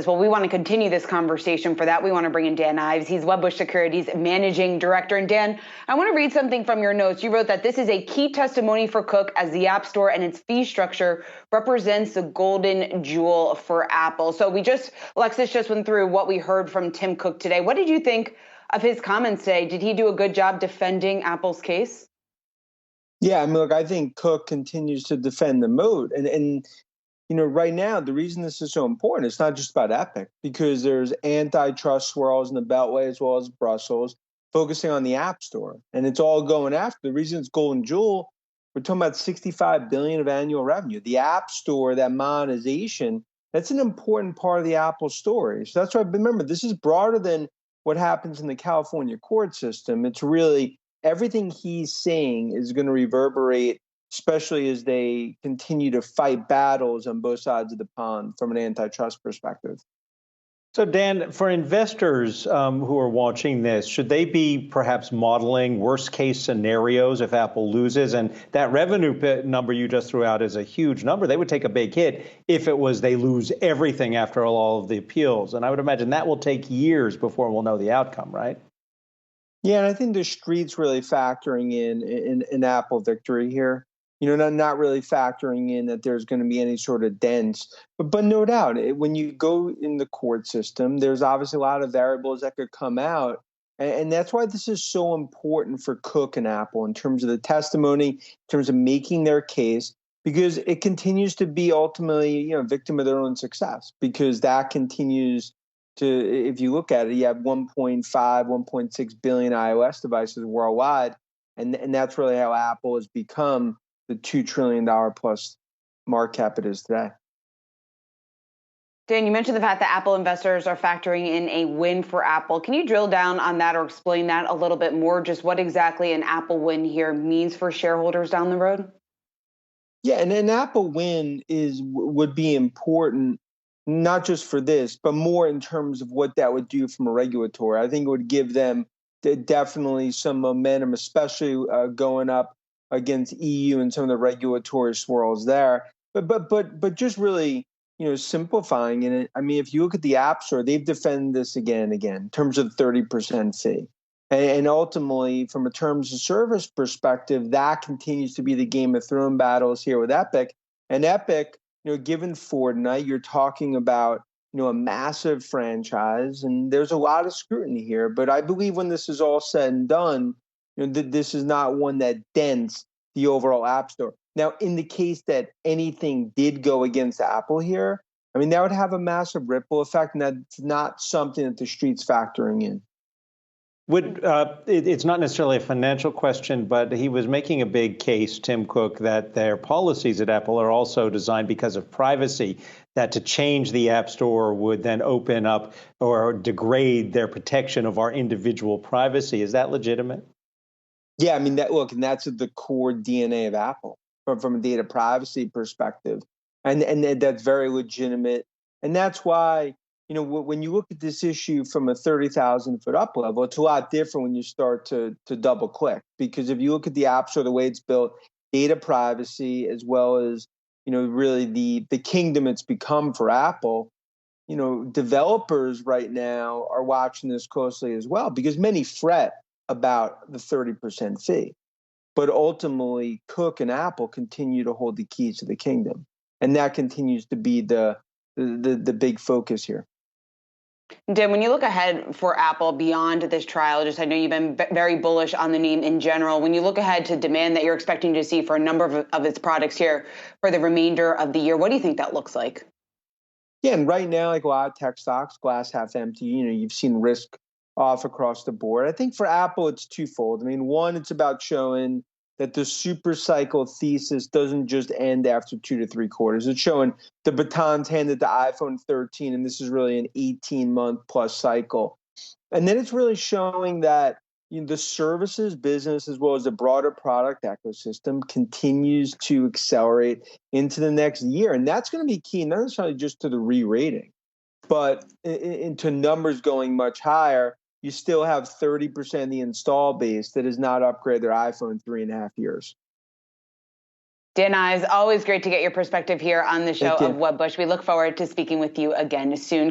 Well, we want to continue this conversation. For that, we want to bring in Dan Ives. He's Wedbush Securities Managing Director. And Dan, I want to read something from your notes. You wrote that this is a key testimony for Cook as the App Store and its fee structure represents the golden jewel for Apple. So Alexis just went through what we heard from Tim Cook today. What did you think of his comments today? Did he do a good job defending Apple's case? Yeah, I mean, look, I think Cook continues to defend the moat. And right now, the reason this is so important, it's not just about Epic, because there's antitrust swirls in the Beltway as well as Brussels, focusing on the App Store. And it's all going after. The reason it's golden jewel, we're talking about $65 billion of annual revenue. The App Store, that monetization, that's an important part of the Apple story. So that's why, remember, this is broader than what happens in the California court system. It's really everything he's saying is going to reverberate, especially as they continue to fight battles on both sides of the pond from an antitrust perspective. So, Dan, for investors who are watching this, should they be perhaps modeling worst case scenarios if Apple loses? And that revenue number you just threw out is a huge number. They would take a big hit if it was they lose everything after all of the appeals. And I would imagine that will take years before we'll know the outcome, right? Yeah, and I think the street's really factoring in Apple victory here. Not really factoring in that there's going to be any sort of dents. But no doubt, when you go in the court system, there's obviously a lot of variables that could come out. And that's why this is so important for Cook and Apple in terms of the testimony, in terms of making their case, because it continues to be ultimately, victim of their own success, because that continues to, if you look at it, you have 1.5, 1.6 billion iOS devices worldwide. And that's really how Apple has become the $2 trillion plus market cap it is today. Dan, you mentioned the fact that Apple investors are factoring in a win for Apple. Can you drill down on that or explain that a little bit more, just what exactly an Apple win here means for shareholders down the road? Yeah, and an Apple win would be important, not just for this, but more in terms of what that would do from a regulatory. I think it would give them definitely some momentum, especially going up against EU and some of the regulatory swirls there. But just really, simplifying it. I mean, if you look at the App Store, they've defended this again and again in terms of 30% fee. And ultimately, from a terms of service perspective, that continues to be the Game of Thrones battles here with Epic. And Epic, given Fortnite, you're talking about, a massive franchise, and there's a lot of scrutiny here. But I believe when this is all said and done, this is not one that dents the overall App Store. Now, in the case that anything did go against Apple here, I mean, that would have a massive ripple effect, and that's not something that the street's factoring in. It's not necessarily a financial question, but he was making a big case, Tim Cook, that their policies at Apple are also designed because of privacy, that to change the App Store would then open up or degrade their protection of our individual privacy. Is that legitimate? Yeah, I mean, and that's the core DNA of Apple from a data privacy perspective. And that's very legitimate. And that's why, when you look at this issue from a 30,000-foot up level, it's a lot different when you start to double click. Because if you look at the App Store, the way it's built, data privacy, as well as, really the kingdom it's become for Apple, developers right now are watching this closely as well, because many fret about the 30% fee. But ultimately, Cook and Apple continue to hold the keys to the kingdom. And that continues to be the big focus here. Dan, when you look ahead for Apple beyond this trial, I know you've been very bullish on the name in general. When you look ahead to demand that you're expecting to see for a number of its products here for the remainder of the year, what do you think that looks like? Yeah, and right now, like a lot of tech stocks, glass half empty, you've seen risk off across the board. I think for Apple, it's twofold. I mean, one, it's about showing that the super cycle thesis doesn't just end after 2 to 3 quarters. It's showing the baton's handed to iPhone 13, and this is really an 18-month plus cycle. And then it's really showing that the services business, as well as the broader product ecosystem, continues to accelerate into the next year. And that's going to be key, not necessarily just to the re-rating, but into numbers going much higher. You still have 30% of the install base that has not upgraded their iPhone 3.5 years. Dan Ives, always great to get your perspective here on the show of Wedbush. We look forward to speaking with you again soon.